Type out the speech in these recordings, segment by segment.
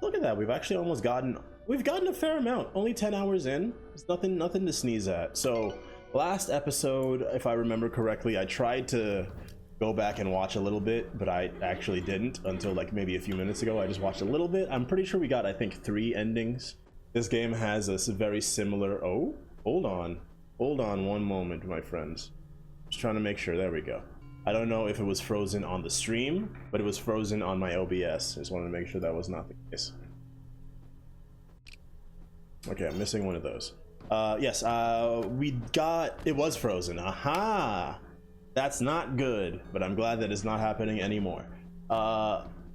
look at that. We've gotten a fair amount. Only 10 hours in. It's nothing to sneeze at. So last episode, if I remember correctly, I tried to go back and watch a little bit, but I actually didn't until like maybe a few minutes ago. I just watched a little bit. I'm pretty sure we got, I think, 3 endings. This game has a very similar... Oh, hold on one moment, my friends. Just trying to make sure. There we go. I don't know if it was frozen on the stream, but it was frozen on my OBS. Just wanted to make sure that was not the case. Okay, I'm missing one of those. Yes, it was frozen. Aha! That's not good, but I'm glad that it's not happening anymore.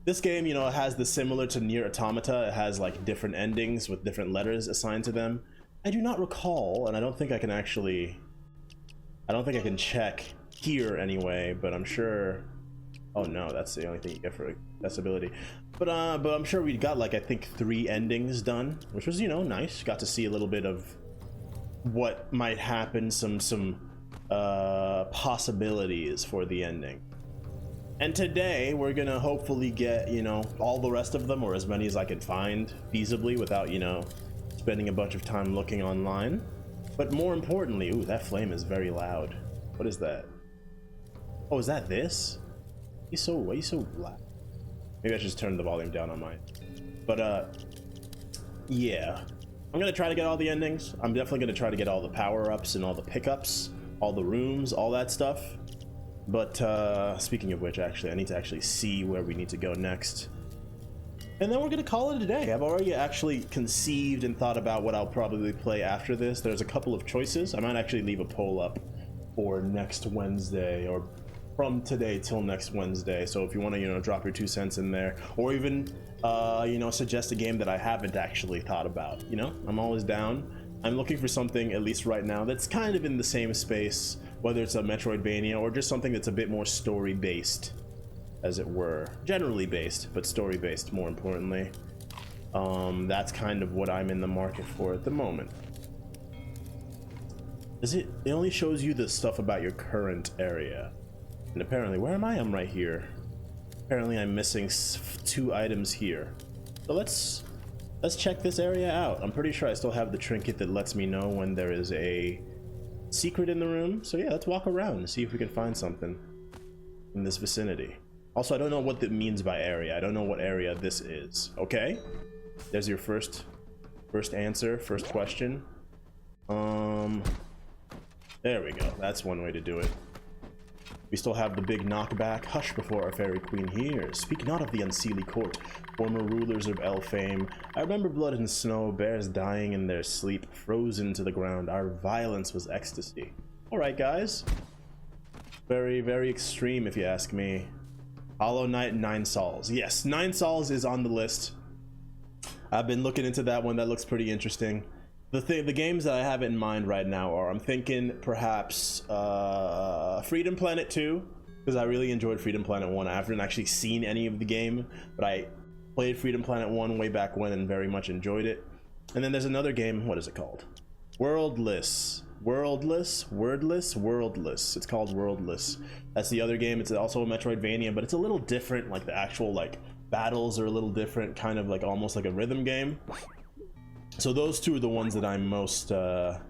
This game, you know, has the similar to Nier Automata. It has like different endings with different letters assigned to them. I do not recall, and I don't think I can check here anyway, but I'm sure... Oh no, that's the only thing you get for accessibility. But I'm sure we got like, I think 3 endings done, which was, you know, nice. Got to see a little bit of what might happen, some possibilities for the ending. And today we're gonna hopefully get, you know, all the rest of them, or as many as I can find feasibly without, you know, spending a bunch of time looking online. But more importantly, ooh, that flame is very loud. What is that? Oh, is that this? Why he's so loud? Maybe I should just turn the volume down on mine. But yeah, I'm gonna try to get all the endings. I'm definitely gonna try to get all the power-ups and all the pickups, all the rooms, all that stuff. But speaking of which, actually, I need to actually see where we need to go next. And then we're gonna call it a day. I've already actually conceived and thought about what I'll probably play after this. There's a couple of choices. I might actually leave a poll up for next Wednesday, or from today till next Wednesday. So if you want to, you know, drop your 2 cents in there, or even you know, suggest a game that I haven't actually thought about, you know, I'm always down. I'm looking for something, at least right now, that's kind of in the same space, whether it's a Metroidvania or just something that's a bit more story based, as it were. Generally based, but story based more importantly. That's kind of what I'm in the market for at the moment. It only shows you the stuff about your current area. And apparently, where am I? I'm right here. Apparently I'm missing 2 items here. So let's check this area out. I'm pretty sure I still have the trinket that lets me know when there is a secret in the room. So yeah, let's walk around and see if we can find something in this vicinity. Also, I don't know what that means by area. I don't know what area this is. Okay, there's your first answer, first question. There we go. That's one way to do it. We still have the big knockback. Hush before our fairy queen hears. Speak not of the unseelie court, former rulers of Elfame. I remember blood and snow, bears dying in their sleep, frozen to the ground. Our violence was ecstasy. Alright, guys. Very, very extreme, if you ask me. Hollow Knight, 9 Sols. Yes, 9 Sols is on the list. I've been looking into that one. That looks pretty interesting. The games that I have in mind right now are, I'm thinking perhaps Freedom Planet 2, because I really enjoyed Freedom Planet 1. I haven't actually seen any of the game, but I played Freedom Planet 1 way back when and very much enjoyed it. And then there's another game, what is it called? Worldless. Worldless. It's called Worldless. That's the other game. It's also a Metroidvania, but it's a little different. Like the actual like battles are a little different, kind of like almost like a rhythm game. So those 2 are the ones that I'm most that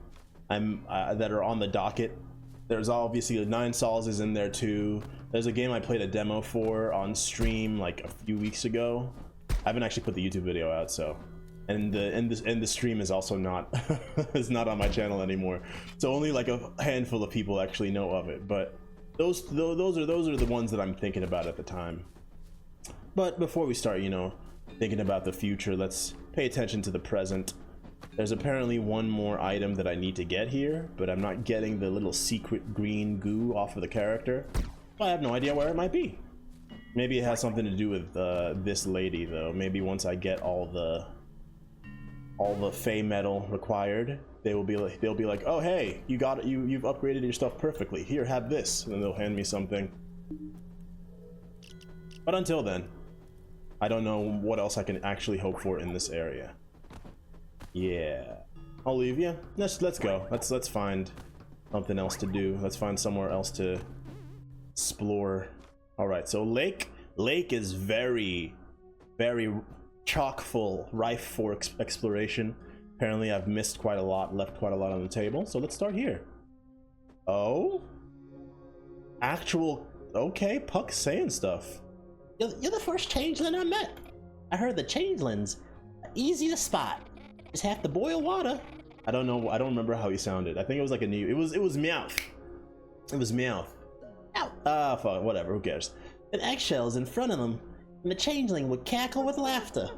are on the docket. There's obviously 9 Sols is in there too. There's a game I played a demo for on stream like a few weeks ago. I haven't actually put the YouTube video out, so, and the stream is also not is not on my channel anymore. So only like a handful of people actually know of it. But those are the ones that I'm thinking about at the time. But before we start, you know, thinking about the future, let's pay attention to the present. There's apparently one more item that I need to get here, but I'm not getting the little secret green goo off of the character. I have no idea where it might be. Maybe it has something to do with this lady, though. Maybe once I get all the Fey metal required, they'll be like, oh hey, you've upgraded your stuff perfectly. Here, have this, and then they'll hand me something. But until then, I don't know what else I can actually hope for in this area. Yeah, I'll leave you. Let's go. Let's find something else to do. Let's find somewhere else to explore. All right, so lake is very chock full, rife for exploration. Apparently I've missed quite a lot, left quite a lot on the table, so let's start here. Oh? Actual... Okay, Puck's saying stuff. You're the first changeling I met. I heard the changelings are easy to spot. Just have to boil water. I don't know, I don't remember how he sounded. I think it was like a new... It was Meowth. It was Meowth. Out. Ah, fuck, whatever, who cares? And eggshells in front of them, and the changeling would cackle with laughter.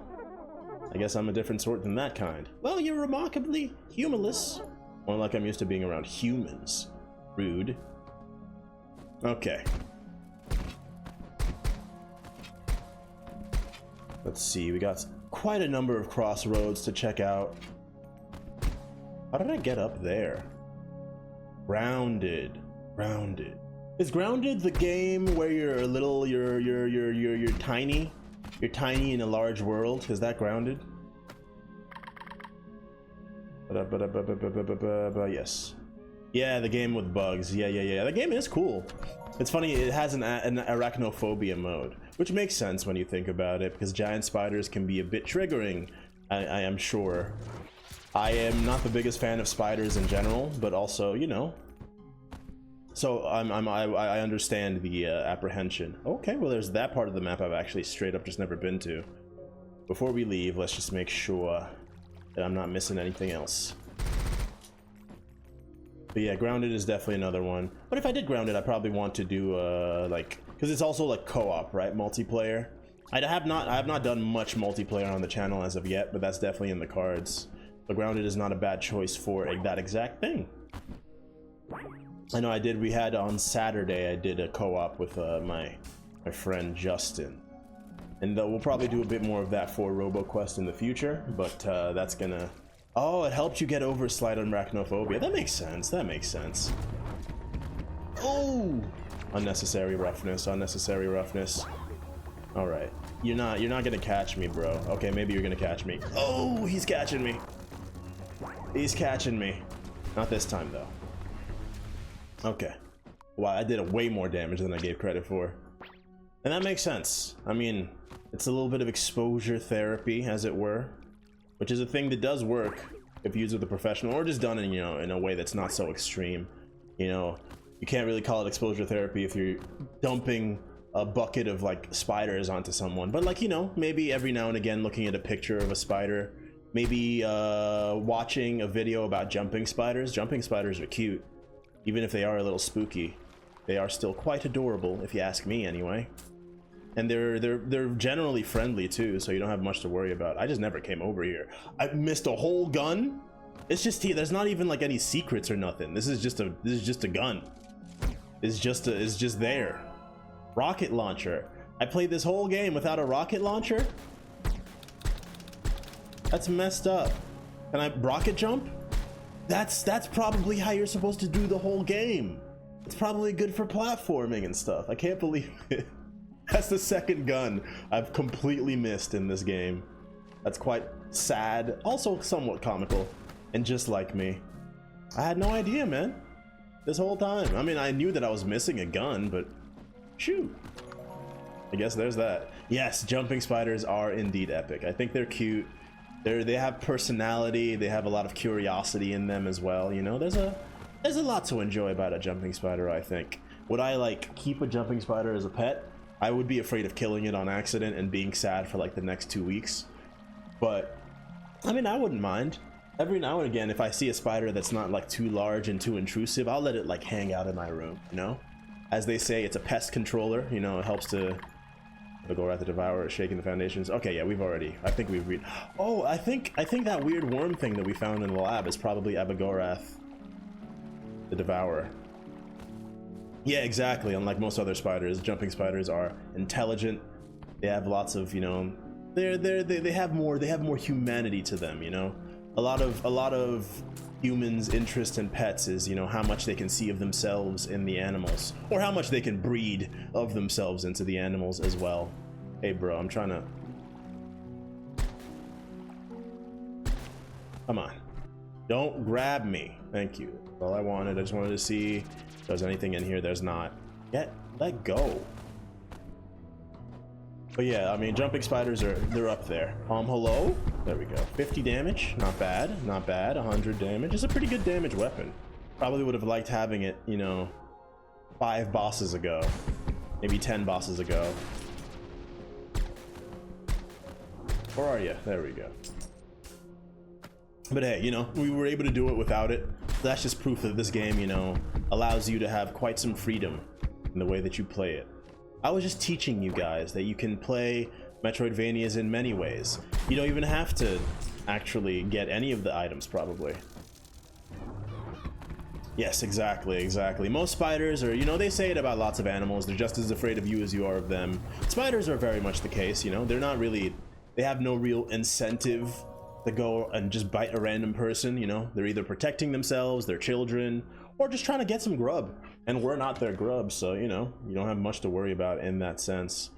I guess I'm a different sort than that kind. Well, you're remarkably humorless. More like I'm used to being around humans. Rude. Okay. Let's see, we got quite a number of crossroads to check out. How did I get up there? Grounded. Grounded. Is Grounded the game where you're a little, you're tiny? You're tiny in a large world? Is that Grounded? Yes. Yeah, the game with bugs. Yeah. The game is cool. It's funny, it has an arachnophobia mode, which makes sense when you think about it, because giant spiders can be a bit triggering, I am sure. I am not the biggest fan of spiders in general, but also, you know. So I understand the apprehension. Okay, well there's that part of the map I've actually straight up just never been to. Before we leave, let's just make sure that I'm not missing anything else. But yeah, Grounded is definitely another one. But if I did Grounded, I probably want to do like, because it's also like co-op, right? Multiplayer. I have not done much multiplayer on the channel as of yet, but that's definitely in the cards. But Grounded is not a bad choice for that exact thing. I know we had on Saturday, I did a co-op with my friend Justin. And we'll probably do a bit more of that for RoboQuest in the future, but that's gonna... Oh, it helped you get over slight arachnophobia. That makes sense, that makes sense. Oh! Unnecessary roughness, unnecessary roughness. Alright, you're not gonna catch me, bro. Okay, maybe you're gonna catch me. Oh, he's catching me. He's catching me. Not this time, though. Okay. Wow, I did way more damage than I gave credit for. And that makes sense. I mean, it's a little bit of exposure therapy, as it were, which is a thing that does work if used with a professional, or just done in, you know, in a way that's not so extreme. You know, you can't really call it exposure therapy if you're dumping a bucket of like spiders onto someone, but like, you know, maybe every now and again looking at a picture of a spider, maybe watching a video about jumping spiders. Jumping spiders are cute. Even if they are a little spooky, they are still quite adorable, if you ask me anyway. And they're generally friendly too, so you don't have much to worry about. I just never came over here. I missed a whole gun. It's just here. There's not even like any secrets or nothing. This is just a gun. It's just there. Rocket launcher. I played this whole game without a rocket launcher. That's messed up. Can I rocket jump? That's probably how you're supposed to do the whole game. It's probably good for platforming and stuff. I can't believe it. That's the second gun I've completely missed in this game. That's quite sad, also somewhat comical, and just like me. I had no idea, man, this whole time. I mean, I knew that I was missing a gun, but shoot. I guess there's that. Yes, jumping spiders are indeed epic. I think they're cute. They have personality. They have a lot of curiosity in them as well. You know, there's a lot to enjoy about a jumping spider, I think. Would I like keep a jumping spider as a pet? I would be afraid of killing it on accident and being sad for like the next 2 weeks. But I mean, I wouldn't mind. Every now and again, if I see a spider that's not like too large and too intrusive, I'll let it like hang out in my room, you know? As they say, it's a pest controller, you know, it helps to Abagorath the Devourer shaking the foundations. Okay, yeah, I think we've read. Oh, I think that weird worm thing that we found in the lab is probably Abagorath the Devourer. Yeah, exactly. Unlike most other spiders, jumping spiders are intelligent. They have lots of, you know, they have more humanity to them, you know. A lot of humans' interest in pets is, you know, how much they can see of themselves in the animals, or how much they can breed of themselves into the animals as well. Hey, bro, I'm trying to. Come on, don't grab me. Thank you. That's all I wanted. I just wanted to see if there's anything in here. There's not. Let go. But yeah, I mean, jumping spiders they're up there. Hello? There we go. 50 damage, not bad, not bad. 100 damage. It's a pretty good damage weapon. Probably would have liked having it, you know, 5 bosses ago. Maybe 10 bosses ago. Where are you? There we go. But hey, you know, we were able to do it without it. That's just proof that this game, you know, allows you to have quite some freedom in the way that you play it. I was just teaching you guys that you can play Metroidvanias in many ways. You don't even have to actually get any of the items, probably. Yes, exactly, exactly. Most spiders are, you know, they say it about lots of animals. They're just as afraid of you as you are of them. Spiders are very much the case, you know. They're not really, they have no real incentive to go and just bite a random person, you know. They're either protecting themselves, their children, or just trying to get some grub. And we're not their grub, so, you know, you don't have much to worry about in that sense.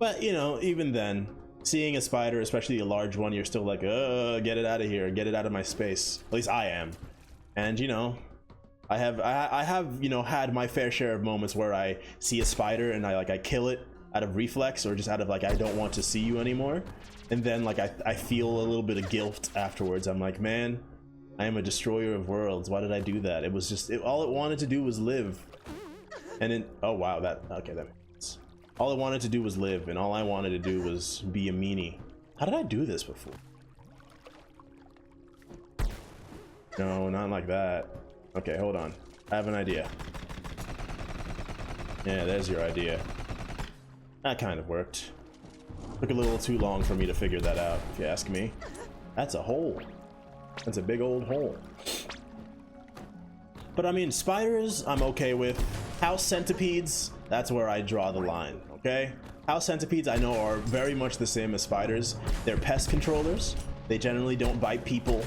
But, you know, even then, seeing a spider, especially a large one, you're still like, get it out of here, get it out of my space. At least I am. And, you know, I have, you know, had my fair share of moments where I see a spider and I kill it out of reflex, or just out of like, I don't want to see you anymore. And then like I feel a little bit of guilt afterwards. I'm like, man, I am a destroyer of worlds. Why did I do that? It was just, all it wanted to do was live. And then, oh wow, okay, that makes sense. All it wanted to do was live, and all I wanted to do was be a meanie. How did I do this before? No, not like that. Okay, hold on. I have an idea. Yeah, there's your idea. That kind of worked. Took a little too long for me to figure that out, if you ask me. That's a hole. That's a big old hole. But I mean, spiders, I'm okay with. House centipedes, that's where I draw the line, okay? House centipedes, I know, are very much the same as spiders. They're pest controllers. They generally don't bite people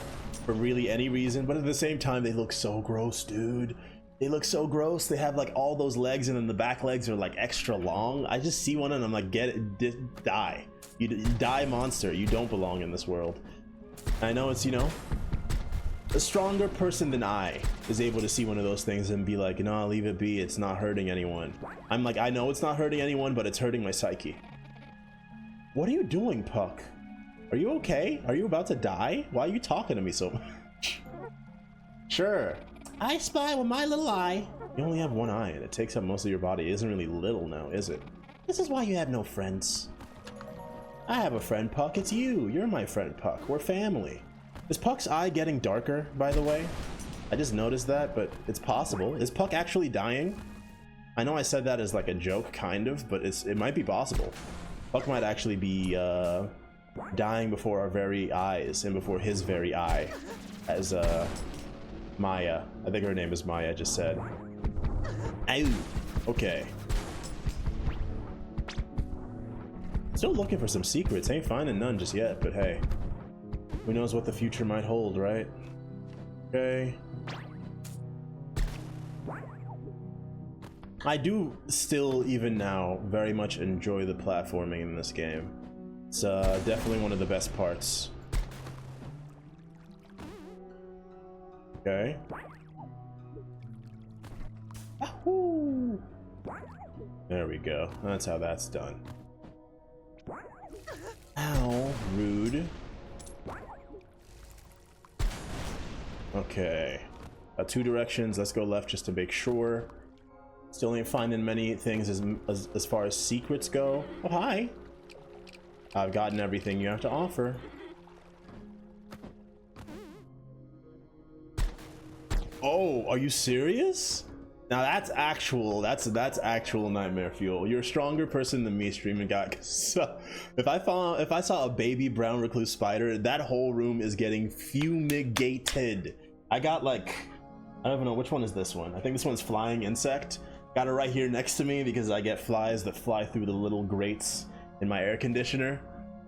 for really any reason, but at the same time, they look so gross, dude. They look so gross. They have like all those legs, and then the back legs are like extra long. I just see one and I'm like, get it, die. You die, monster. You don't belong in this world. I know it's, you know, a stronger person than I is able to see one of those things and be like, no, leave it be. It's not hurting anyone. I'm like, I know it's not hurting anyone, but it's hurting my psyche. What are you doing, Puck? Are you okay? Are you about to die? Why are you talking to me so much? Sure. I spy with my little eye. You only have one eye, and it takes up most of your body. It isn't really little now, is it? This is why you have no friends. I have a friend, Puck. It's you. You're my friend, Puck. We're family. Is Puck's eye getting darker, by the way? I just noticed that, but it's possible. Is Puck actually dying? I know I said that as like a joke, kind of, but it might be possible. Puck might actually be dying before our very eyes, and before his very eye, as Maya, I think her name is Maya, just said. Ow. Okay. Still looking for some secrets. Ain't finding none just yet, but hey. Who knows what the future might hold, right? Okay. I do still, even now, very much enjoy the platforming in this game. It's definitely one of the best parts. Okay. Ahoo! There we go. That's how that's done. Ow, rude. Okay. 2 directions. Let's go left just to make sure. Still ain't finding many things as far as secrets go. Oh, hi. I've gotten everything you have to offer. Oh, are you serious? Now that's actual nightmare fuel. You're a stronger person than me, streaming guy. So if I saw a baby brown recluse spider, that whole room is getting fumigated. I got like, I don't even know which one is this one. I think this one's flying insect. Got it right here next to me because I get flies that fly through the little grates in my air conditioner.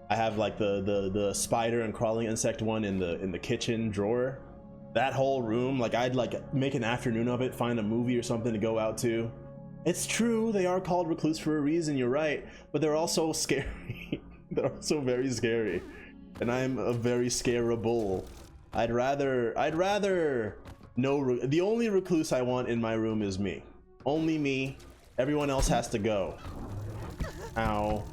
I have like the spider and crawling insect one in the kitchen drawer. That whole room, like I'd like make an afternoon of it, find a movie or something to go out to. It's true, they are called recluse for a reason, you're right, but they're also scary. They're also very scary, and I'm a very scareable. I'd rather the only recluse I want in my room is me. Only me. Everyone else has to go. Ow.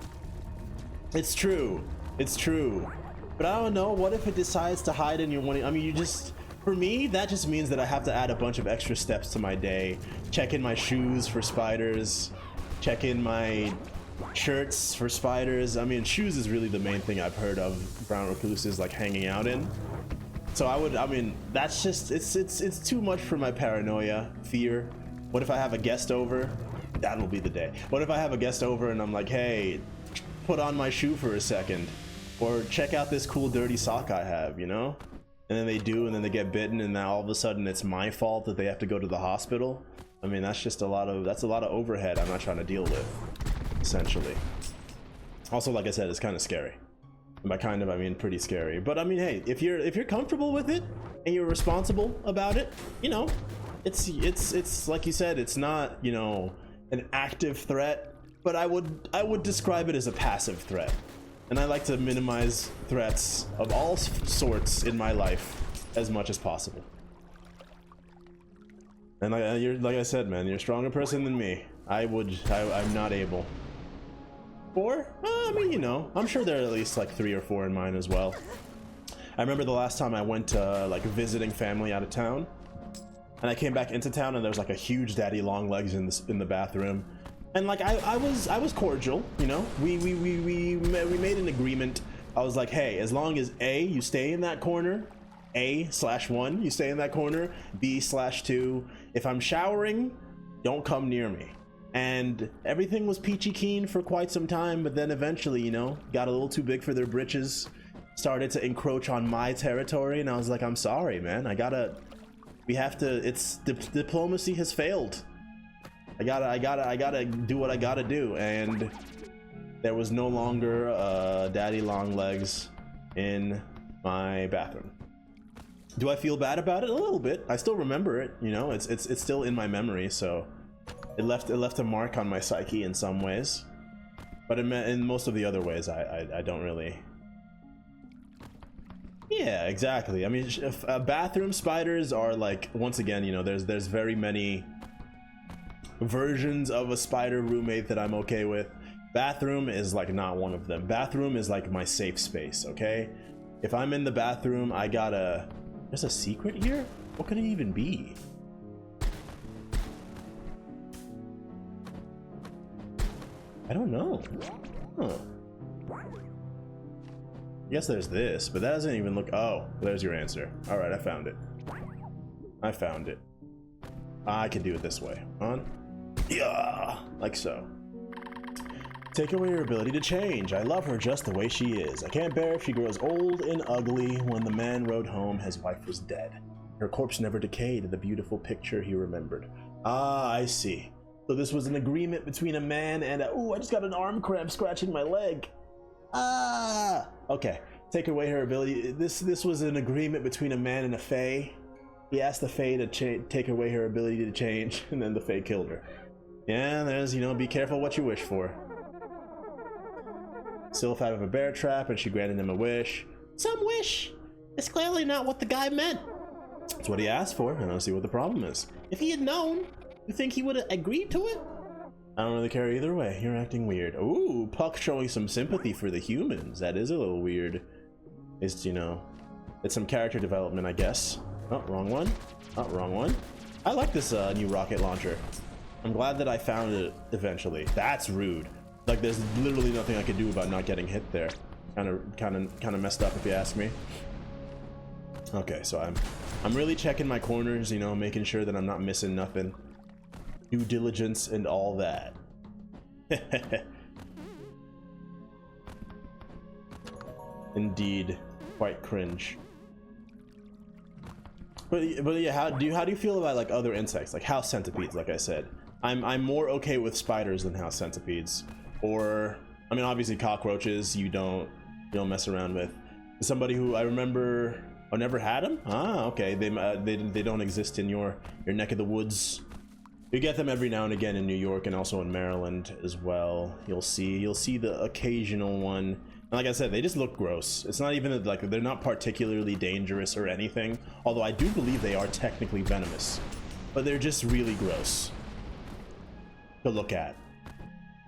It's true. It's true. But I don't know, what if it decides to hide in your one? I mean, you just, for me, that just means that I have to add a bunch of extra steps to my day. Check in my shoes for spiders. Check in my shirts for spiders. I mean, shoes is really the main thing I've heard of brown recluses like hanging out in. So I mean, that's just, it's too much for my paranoia, fear. What if I have a guest over? That'll be the day. What if I have a guest over and I'm like, hey, put on my shoe for a second, or check out this cool dirty sock I have, you know? And then they do, and then they get bitten, and now all of a sudden it's my fault that they have to go to the hospital. I mean, that's just a lot of overhead I'm not trying to deal with, essentially. Also, like I said, it's kind of scary. And by kind of, I mean pretty scary. But I mean, hey, if you're comfortable with it and you're responsible about it, you know, it's like you said, it's not, you know, an active threat, but I would describe it as a passive threat. And I like to minimize threats of all sorts in my life as much as possible. And like I said, man, you're a stronger person than me. I'm not able. 4? I mean, you know, I'm sure there are at least like 3 or 4 in mine as well. I remember the last time I went like visiting family out of town, and I came back into town, and there was like a huge daddy long legs in the bathroom. And like I was cordial, you know. We made an agreement. I was like, hey, as long as A, you stay in that corner, A/1, you stay in that corner, B/2, if I'm showering, don't come near me. And everything was peachy keen for quite some time, but then eventually, you know, got a little too big for their britches, started to encroach on my territory, and I was like, I'm sorry, man. Diplomacy has failed. I gotta do what I gotta do. And there was no longer daddy long legs in my bathroom. Do I feel bad about it? A little bit. I still remember it, you know. It's still in my memory, so it left a mark on my psyche in some ways, but in most of the other ways I don't really. Yeah, exactly. I mean, bathroom spiders are like, once again, you know, there's very many versions of a spider roommate that I'm okay with. Bathroom is like not one of them. Bathroom is like my safe space, okay? If I'm in the bathroom, there's a secret here? What could it even be? I don't know. Huh. I guess there's this, but that doesn't even look. Oh, there's your answer. All right, I found it. I found it. I can do it this way. On. Yeah, like so. Take away her ability to change. I love her just the way she is. I can't bear if she grows old and ugly. When the man rode home, his wife was dead. Her corpse never decayed, the beautiful picture he remembered. Ah, I see. So this was an agreement between a man and a... Ooh, I just got an arm cramp scratching my leg. Ah! Okay, take away her ability. This was an agreement between a man and a fae. He asked the fae to take away her ability to change, and then the fae killed her. Yeah, there's, you know, be careful what you wish for. Sylph out of a bear trap, and she granted him a wish. Some wish. It's clearly not what the guy meant. That's what he asked for, and I don't see what the problem is. If he had known, you think he would have agreed to it? I don't really care either way. You're acting weird. Ooh, Puck showing some sympathy for the humans. That is a little weird. It's, you know, it's some character development, I guess. Oh, wrong one. Oh, wrong one. I like this new rocket launcher. I'm glad that I found it eventually. That's rude. Like, there's literally nothing I could do about not getting hit there. Kind of messed up, if you ask me. Okay, so I'm really checking my corners, you know, making sure that I'm not missing nothing. Due diligence and all that. Indeed, quite cringe. But yeah, how do you feel about like other insects, like house centipedes? Like I said, I'm more okay with spiders than house centipedes. Or, I mean, obviously cockroaches you don't mess around with. Somebody who I remember, I never had them. Ah, okay, they don't exist in your neck of the woods. You get them every now and again in New York and also in Maryland as well. You'll see the occasional one. And like I said, they just look gross. It's not even like they're not particularly dangerous or anything. Although I do believe they are technically venomous, but they're just really gross to look at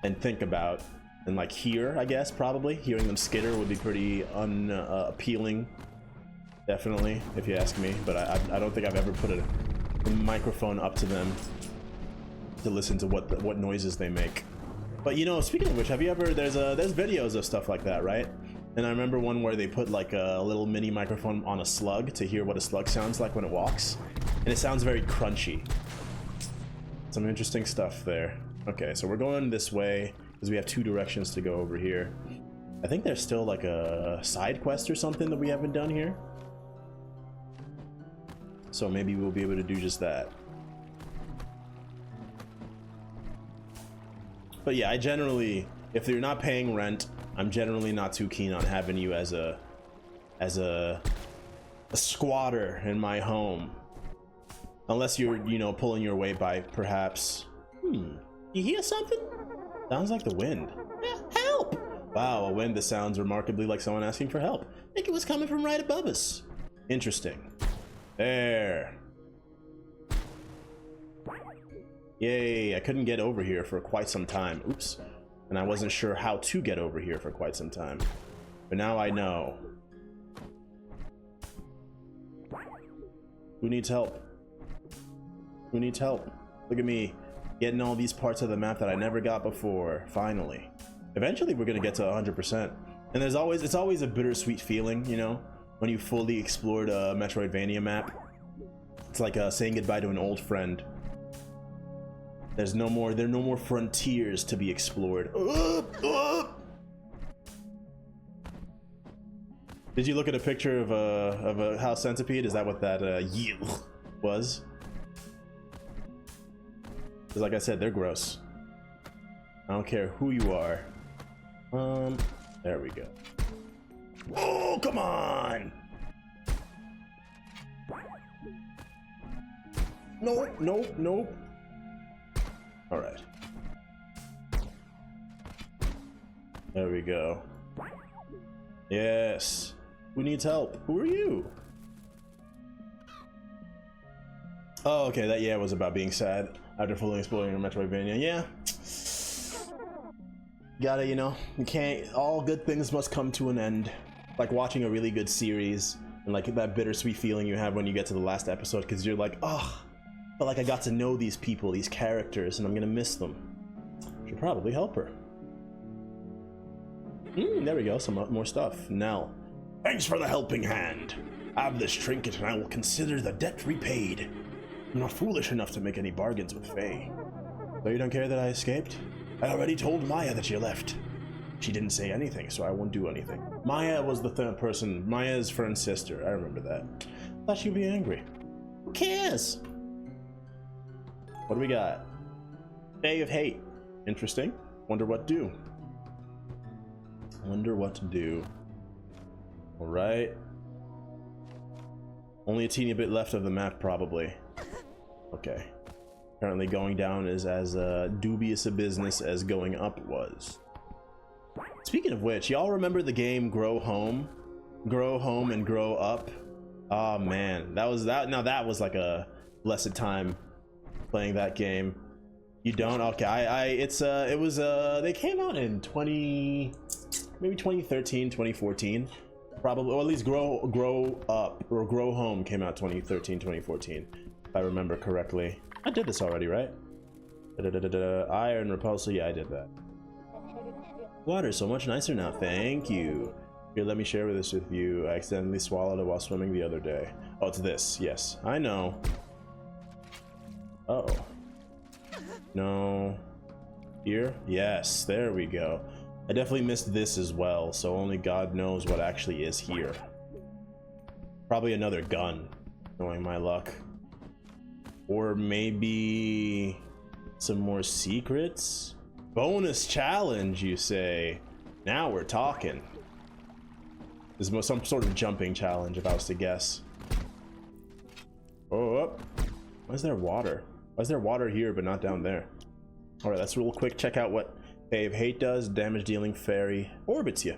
and think about and like hear, I guess, probably. Hearing them skitter would be pretty appealing. Definitely, if you ask me. But I don't think I've ever put a microphone up to them to listen to what noises they make. But you know, speaking of which, have you ever, there's videos of stuff like that, right? And I remember one where they put like a little mini microphone on a slug to hear what a slug sounds like when it walks, and it sounds very crunchy. Some interesting stuff there. Okay, so we're going this way because we have 2 directions to go over here. I think there's still like a side quest or something that we haven't done here, so maybe we'll be able to do just that. But yeah, I generally, if you're not paying rent, I'm generally not too keen on having you as a squatter in my home, unless you're, you know, pulling your weight by perhaps. You hear something? Sounds like the wind. Help! Wow, a wind that sounds remarkably like someone asking for help. I think it was coming from right above us. Interesting. There. Yay, I couldn't get over here for quite some time. Oops. And I wasn't sure how to get over here for quite some time. But now I know. Who needs help? Who needs help? Look at me getting all these parts of the map that I never got before, finally. Eventually we're gonna get to 100%. And it's always a bittersweet feeling, you know, when you fully explored a Metroidvania map. It's like saying goodbye to an old friend. There are no more frontiers to be explored. Did you look at a picture of a house centipede? Is that what that yield was? Because like I said, they're gross. I don't care who you are. There we go. Oh, come on! No, no, no. All right. There we go. Yes. Who needs help? Who are you? Oh, okay. That yeah was about being sad after fully exploring a Metroidvania. Yeah. Gotta, you know, you can't. All good things must come to an end. Like watching a really good series and like that bittersweet feeling you have when you get to the last episode, because you're like, oh. But like I got to know these people, these characters, and I'm gonna miss them. Should probably help her. There we go, some more stuff. Nell. Thanks for the helping hand. Have this trinket and I will consider the debt repaid. I'm not foolish enough to make any bargains with Faye. So you don't care that I escaped? I already told Maya that you left. She didn't say anything, so I won't do anything. Maya was the third person, Maya's friend's sister. I remember that. Thought she'd be angry. Who cares? What do we got? Day of Hate. Interesting. Wonder what to do. Wonder what to do. Alright. Only a teeny bit left of the map, probably. Okay. Apparently going down is as dubious a business as going up was. Speaking of which, y'all remember the game Grow Home? Grow Home and Grow Up? Oh man, that was that. Now that was like a blessed time playing that game. You don't? Okay, it was they came out in maybe 2013, 2014, probably, or at least Grow Up or Grow Home came out 2013, 2014, if I remember correctly. I did this already, right? Iron repulsor, yeah, I did that. Water's so much nicer now, thank you. Here, let me share this with you. I accidentally swallowed it while swimming the other day. Oh, it's this, yes, I know. Uh oh. No. Here? Yes, there we go. I definitely missed this as well, so only God knows what actually is here. Probably another gun, knowing my luck. Or maybe some more secrets? Bonus challenge, you say? Now we're talking. This is some sort of jumping challenge, if I was to guess. Oh, why is there water? Why is there water here but not down there? All right, let's real quick check out what Fae of Hate does. Damage dealing fairy orbits you.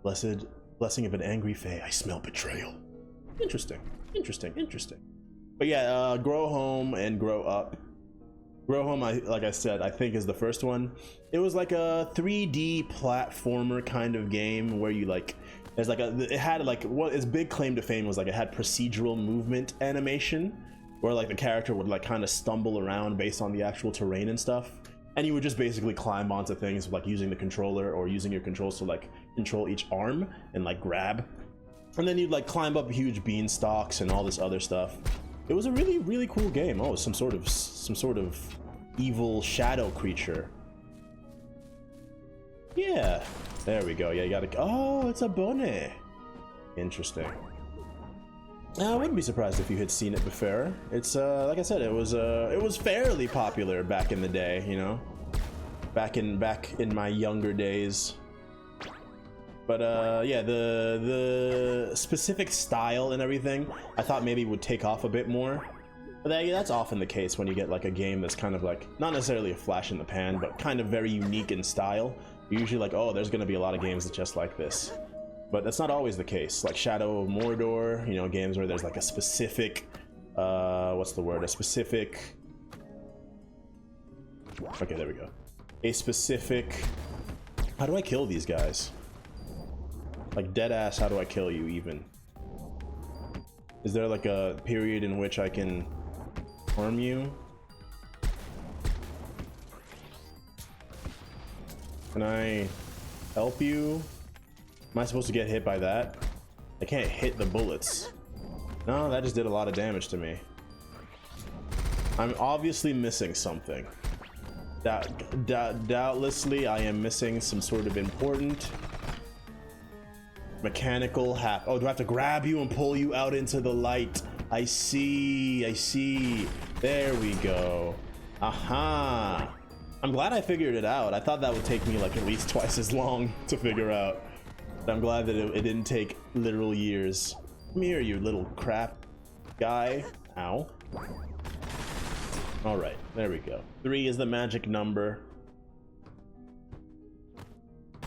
Blessing of an angry Fae. I smell betrayal. Interesting, interesting, interesting. But yeah, Grow Home and Grow Up. Grow Home, like I said, I think is the first one. It was like a 3D platformer kind of game where you like, there's like it had like, what its big claim to fame was like it had procedural movement animation, where like the character would like kind of stumble around based on the actual terrain and stuff, and you would just basically climb onto things like using the controller or using your controls to like control each arm and like grab, and then you'd like climb up huge beanstalks and all this other stuff. It was a really cool game. Oh, some sort of evil shadow creature. Yeah, there we go. Yeah, you gotta. Oh, it's a bunny. Interesting. I wouldn't be surprised if you had seen it before. It's like I said, it was fairly popular back in the day. You know, back in my younger days. But yeah, the specific style and everything, I thought maybe would take off a bit more. But that's often the case when you get like a game that's kind of like, not necessarily a flash in the pan, but kind of very unique in style. You're usually like, oh, there's gonna be a lot of games that just like this. But that's not always the case. Like Shadow of Mordor, you know, games where there's like a specific, what's the word? A specific, okay, there we go. A specific, how do I kill these guys? Like dead ass, how do I kill you even? Is there like a period in which I can harm you? Can I help you? Am I supposed to get hit by that? I can't hit the bullets. No, that just did a lot of damage to me. I'm obviously missing something. Doubtlessly, I am missing some sort of important mechanical Oh, do I have to grab you and pull you out into the light? I see. There we go. Aha. I'm glad I figured it out. I thought that would take me like at least twice as long to figure out. But I'm glad that it didn't take literal years. Come here, you little crap guy. Ow. All right, there we go. 3 is the magic number.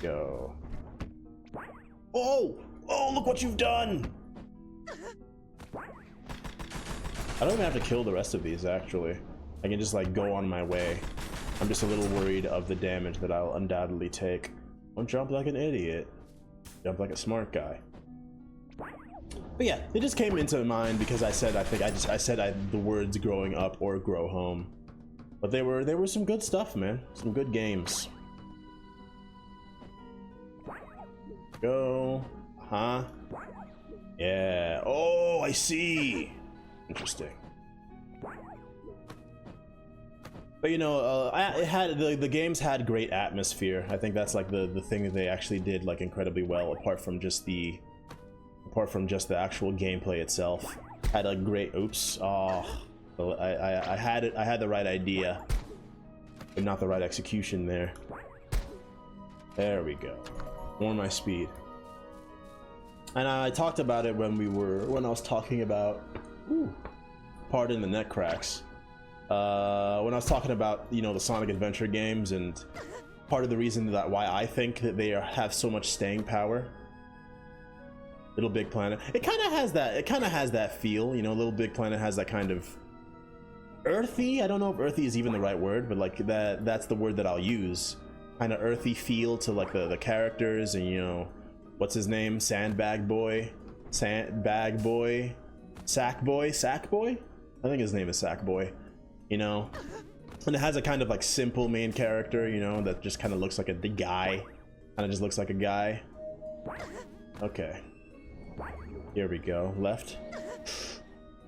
Go. Oh! Oh, look what you've done! I don't even have to kill the rest of these, actually. I can just, like, go on my way. I'm just a little worried of the damage that I'll undoubtedly take. Don't jump like an idiot. Jump like a smart guy. But yeah, it just came into mind because I said, I said the words growing up or grow home. But they were some good stuff, man. Some good games. Go. Huh? Yeah. Oh, I see. Interesting. But you know, it had the games had great atmosphere. I think that's like the thing that they actually did like incredibly well, apart from just the actual gameplay itself. Had a great oops. Oh, I had the right idea, but not the right execution there. There we go. More my speed. And I talked about it when I was talking about, pardon the neck cracks. When I was talking about, you know, the Sonic Adventure games, and part of the reason why I think that they have so much staying power. Little Big Planet. It kind of has that feel, you know. Little Big Planet has that kind of earthy. I don't know if earthy is even the right word, but like that's the word that I'll use. Kind of earthy feel to like the characters, and you know, what's his name? Sackboy. I think his name is Sackboy. You know, and it has a kind of like simple main character, you know, that just kind of looks like a guy. Kind of just looks like a guy. Okay. Here we go. Left.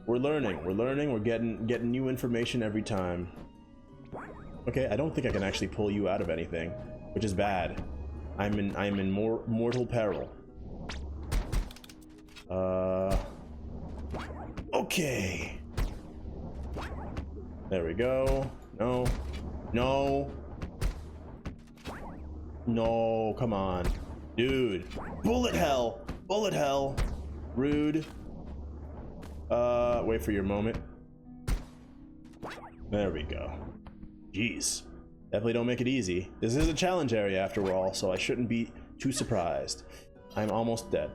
We're learning. We're getting new information every time. Okay, I don't think I can actually pull you out of anything, which is bad. I'm in mortal peril. Okay. There we go. No. No, come on. Dude. Bullet hell. Rude. Wait for your moment. There we go. Jeez. Definitely don't make it easy. This is a challenge area after all, so I shouldn't be too surprised. I'm almost dead.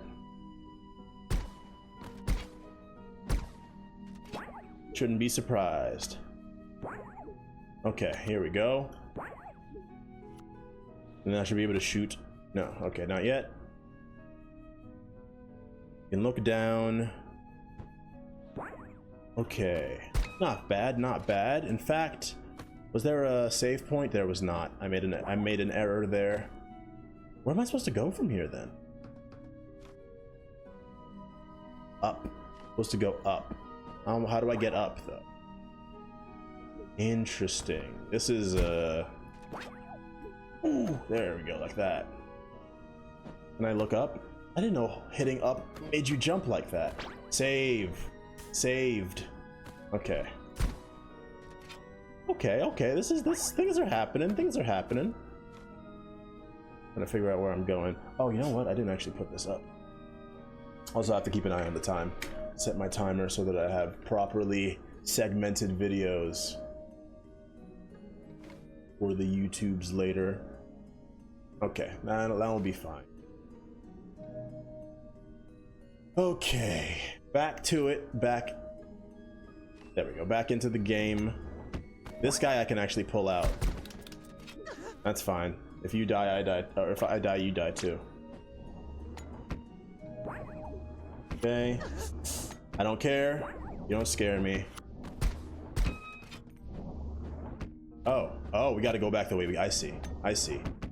Shouldn't be surprised. Okay, here we go. And I should be able to shoot. No, okay, not yet. You can look down. Okay, not bad, not bad. In fact, was there a save point? There was not. I made an error there. Where am I supposed to go from here then? Up. Supposed to go up. How do I get up though? Interesting. This is ooh, there we go, like that. Can I look up? I didn't know hitting up made you jump like that. Save. Saved. Okay. Okay, this things are happening. Things are happening. I'm trying to figure out where I'm going. Oh, you know what? I didn't actually put this up. Also have to keep an eye on the time. Set my timer so that I have properly segmented videos for the YouTubes later. Okay, that'll be fine. Okay, back to it. There we go. Back into the game. This guy I can actually pull out. That's fine. If you die, I die. Or if I die, you die too. Okay. I don't care. You don't scare me. Oh, we got to go back the way I see.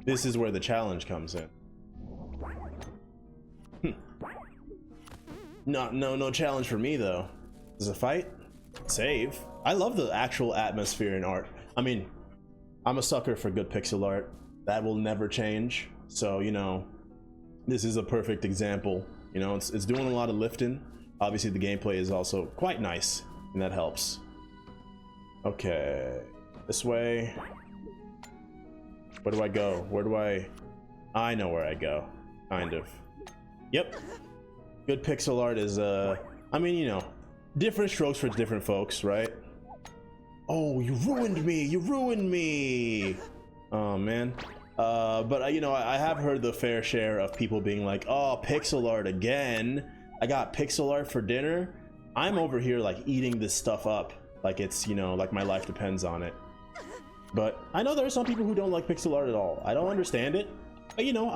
This is where the challenge comes in. No challenge for me though. Is a fight? Save. I love the actual atmosphere and art. I mean, I'm a sucker for good pixel art. That will never change. So, you know, this is a perfect example. You know, it's doing a lot of lifting. Obviously the gameplay is also quite nice, and that helps. Okay, this way. Where do I go? I know where I go, kind of. Yep. Good pixel art is, I mean, you know, different strokes for different folks, right? Oh, you ruined me! Oh, man. But, you know, I have heard the fair share of people being like, oh, pixel art again. I got pixel art for dinner. I'm over here, like, eating this stuff up. Like it's, you know, like my life depends on it. But I know there are some people who don't like pixel art at all. I don't understand it. But, you know,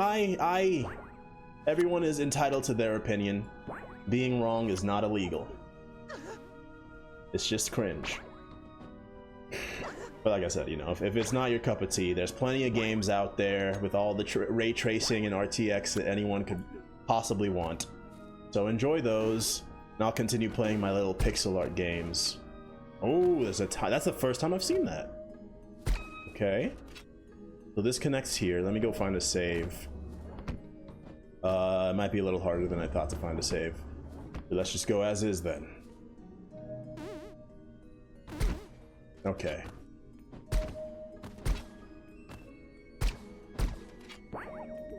everyone is entitled to their opinion. Being wrong is not illegal. It's just cringe. But like I said, you know, if it's not your cup of tea, there's plenty of games out there with all the ray tracing and RTX that anyone could possibly want. So enjoy those, and I'll continue playing my little pixel art games. Oh, that's the first time I've seen that. Okay. So this connects here. Let me go find a save. It might be a little harder than I thought to find a save. But let's just go as is then. Okay.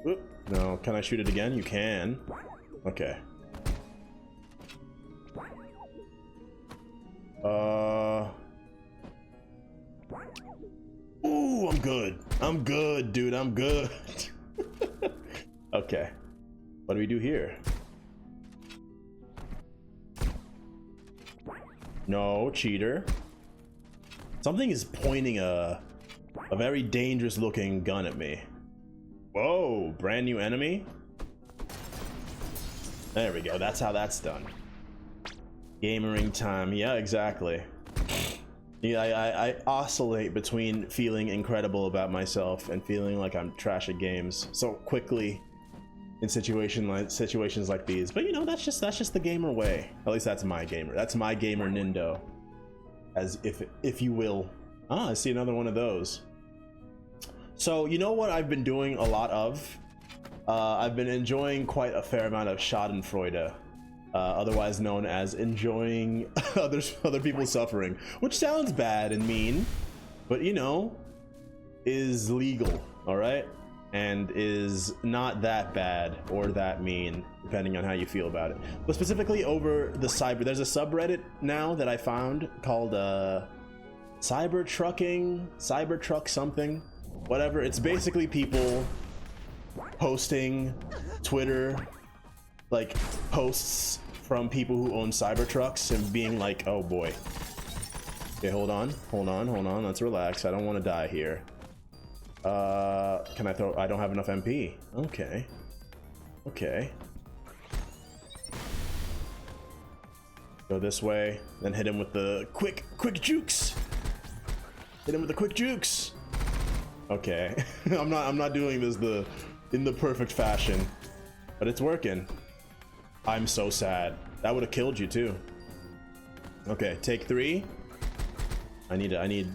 Oop. No, can I shoot it again? You can. Okay. Ooh, I'm good. I'm good, dude. I'm good. Okay. What do we do here? No, cheater. Something is pointing a very dangerous looking gun at me. Whoa, brand new enemy? There we go, that's how that's done. Gamering time, yeah, exactly. Yeah, I oscillate between feeling incredible about myself and feeling like I'm trash at games so quickly in situations like these. But you know, that's just the gamer way. At least that's my gamer. That's my gamer Nindo, as if you will. Ah, I see another one of those. So you know what I've been doing a lot of? I've been enjoying quite a fair amount of Schadenfreude, otherwise known as enjoying other people's suffering, which sounds bad and mean, but you know, is legal, all right, and is not that bad or that mean, depending on how you feel about it. But specifically over the there's a subreddit now that I found called Cybertruck something, whatever. It's basically people posting Twitter like posts from people who own Cybertrucks and being like, oh boy, Okay, hold on. Let's relax. I don't want to die here. Can I throw? I don't have enough MP. Okay. Go this way, then hit him with the quick jukes. Okay. I'm not doing this in the perfect fashion, but it's working. I'm so sad. That would have killed you too. Okay, take 3. I need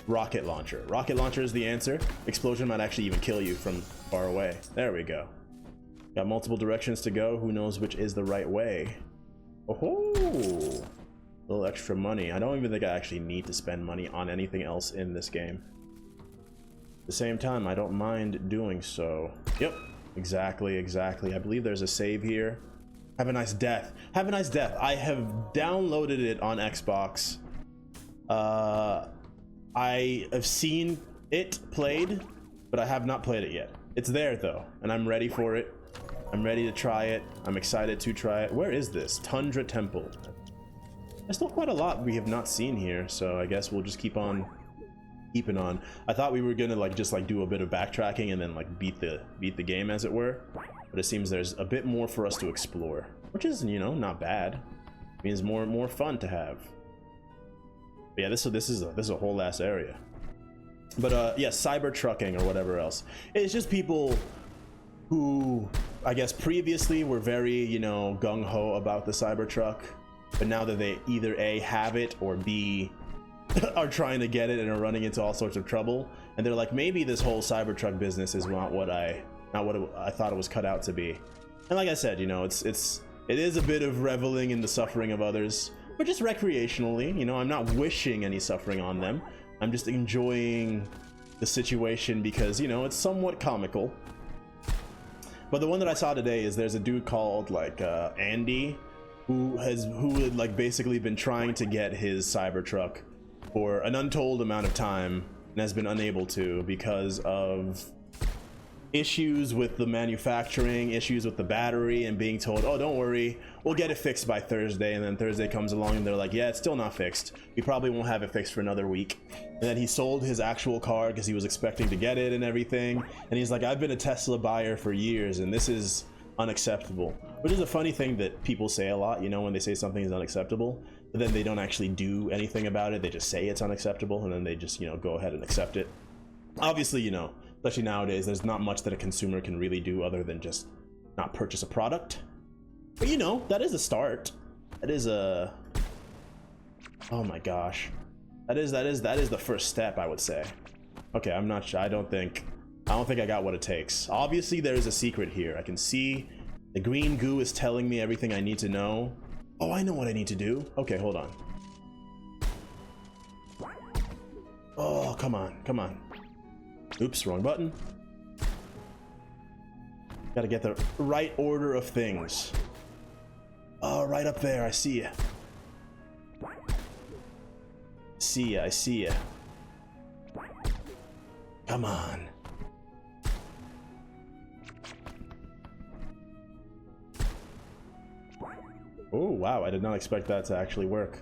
rocket launcher. Rocket launcher is the answer. Explosion might actually even kill you from far away. There we go. Got multiple directions to go. Who knows which is the right way? Oh, a little extra money. I don't even think I actually need to spend money on anything else in this game. At the same time, I don't mind doing so. Yep, exactly. I believe there's a save here. Have a nice death. I have downloaded it on Xbox. I have seen it played, but I have not played it yet. It's there though, and I'm ready for it. I'm ready to try it. I'm excited to try it. Where is this? Tundra Temple. There's still quite a lot we have not seen here, so I guess we'll just keep on keeping on. I thought we were gonna just do a bit of backtracking and then beat the game, as it were, but it seems there's a bit more for us to explore, which is, not bad. It means more fun to have. But yeah, this is a whole ass area. But yeah, cyber trucking or whatever else. It's just people who, I guess, previously were very, gung-ho about the Cybertruck, but now that they either A, have it, or B, are trying to get it and are running into all sorts of trouble, and they're like, maybe this whole Cybertruck business is not what I thought it was cut out to be. And like I said, it is a bit of reveling in the suffering of others, but just recreationally. I'm not wishing any suffering on them. I'm just enjoying the situation because, it's somewhat comical. But the one that I saw today is there's a dude called Andy who had basically been trying to get his Cybertruck for an untold amount of time and has been unable to because of issues with the manufacturing, issues with the battery, and being told, oh, don't worry, we'll get it fixed by Thursday. And then Thursday comes along and they're like, yeah, it's still not fixed. We probably won't have it fixed for another week. And then he sold his actual car because he was expecting to get it and everything. And he's like, I've been a Tesla buyer for years and this is unacceptable. Which is a funny thing that people say a lot, when they say something is unacceptable, but then they don't actually do anything about it. They just say it's unacceptable and then they just, go ahead and accept it. Obviously, especially nowadays, there's not much that a consumer can really do other than just not purchase a product. But that is a start. That is a, oh my gosh, that is the first step, I would say. Okay, I'm not sure. I don't think I got what it takes. Obviously there is a secret here. I can see the green goo is telling me everything I need to know. Oh, I know what I need to do. Okay, hold on. Oh, come on. Oops, wrong button. Gotta get the right order of things. Oh, right up there, I see ya. I see ya. Come on. Oh, wow, I did not expect that to actually work.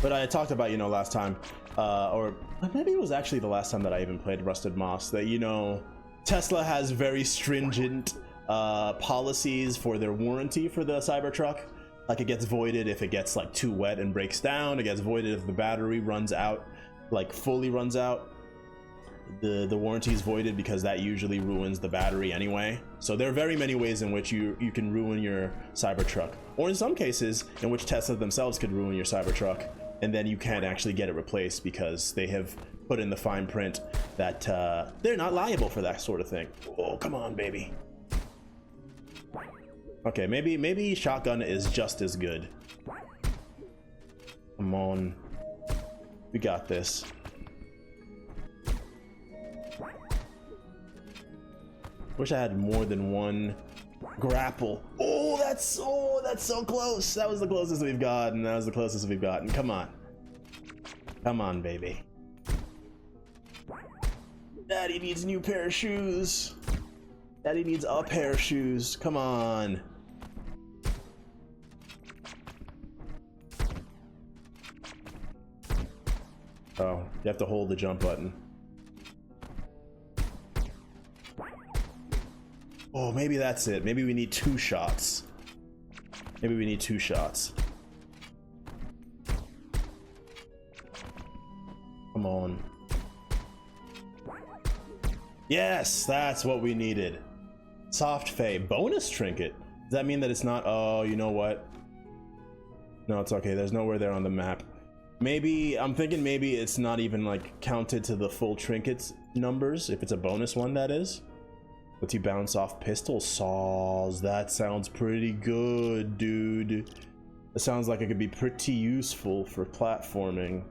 But I talked about, last time, or maybe it was actually the last time that I even played Rusted Moss, that, Tesla has very stringent policies for their warranty for the Cybertruck. Like, it gets voided if it gets too wet and breaks down. It gets voided if the battery runs out, fully runs out. The warranty is voided because that usually ruins the battery anyway. So there are very many ways in which you can ruin your Cybertruck, or in some cases in which Tesla themselves could ruin your Cybertruck, and then you can't actually get it replaced because they have put in the fine print that they're not liable for that sort of thing. Oh, come on, baby. Okay, maybe shotgun is just as good. Come on, we got this. Wish I had more than one grapple. Oh, that's so close. That was the closest we've gotten. Come on, baby. Daddy needs a new pair of shoes. Daddy needs a pair of shoes. Come on. Oh, you have to hold the jump button. Oh, maybe that's it. Maybe we need 2 shots. Maybe we need 2 shots. Come on. Yes, that's what we needed. Soft Fey. Bonus trinket. Does that mean that it's not? Oh, you know what? No, it's okay. There's nowhere there on the map. Maybe, I'm thinking maybe it's not even like counted to the full trinkets numbers. If it's a bonus one, that is. Lets you bounce off pistol saws. That sounds pretty good, dude. It sounds like it could be pretty useful for platforming.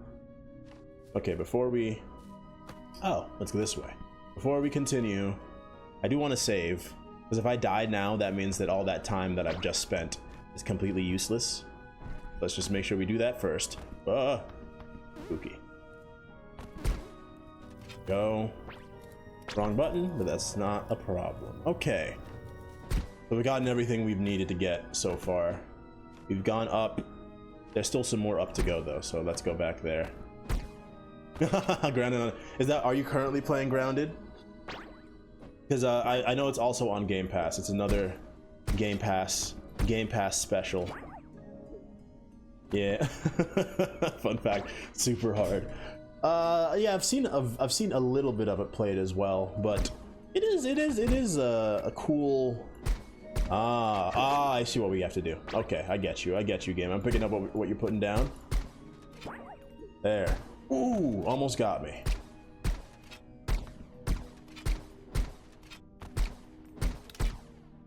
Okay, before we... Oh, let's go this way. Before we continue, I do want to save. Because if I die now, that means that all that time that I've just spent is completely useless. Let's just make sure we do that first. Spooky. Go. Wrong button, but that's not a problem. Okay. So we've gotten everything we've needed to get so far. We've gone up. There's still some more up to go though, so let's go back there. Grounded on... Is that... Are you currently playing Grounded? Because I know it's also on Game Pass. It's another Game Pass special. Yeah. Fun fact, super hard. Yeah, I've seen a little bit of it played as well, but it is a cool. I see what we have to do. Okay, I get you, game. I'm picking up what you're putting down. There. Ooh, almost got me.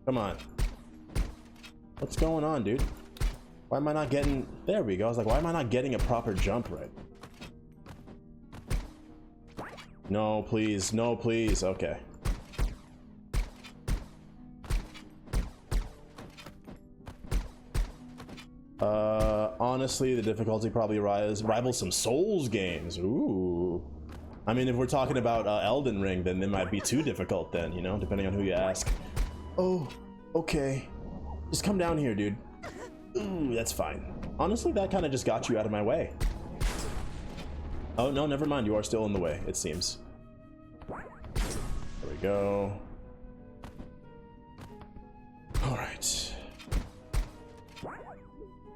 Come on. What's going on, dude? Why am I not getting... There we go. I was like, why am I not getting a proper jump right? No, please. No, please. Okay. Honestly, the difficulty probably rivals some Souls games. Ooh. I mean, if we're talking about Elden Ring, then it might be too difficult then, you know, depending on who you ask. Oh, okay. Just come down here, dude. Ooh, that's fine. Honestly, that kind of just got you out of my way. Oh, no, never mind. You are still in the way, it seems. There we go. All right.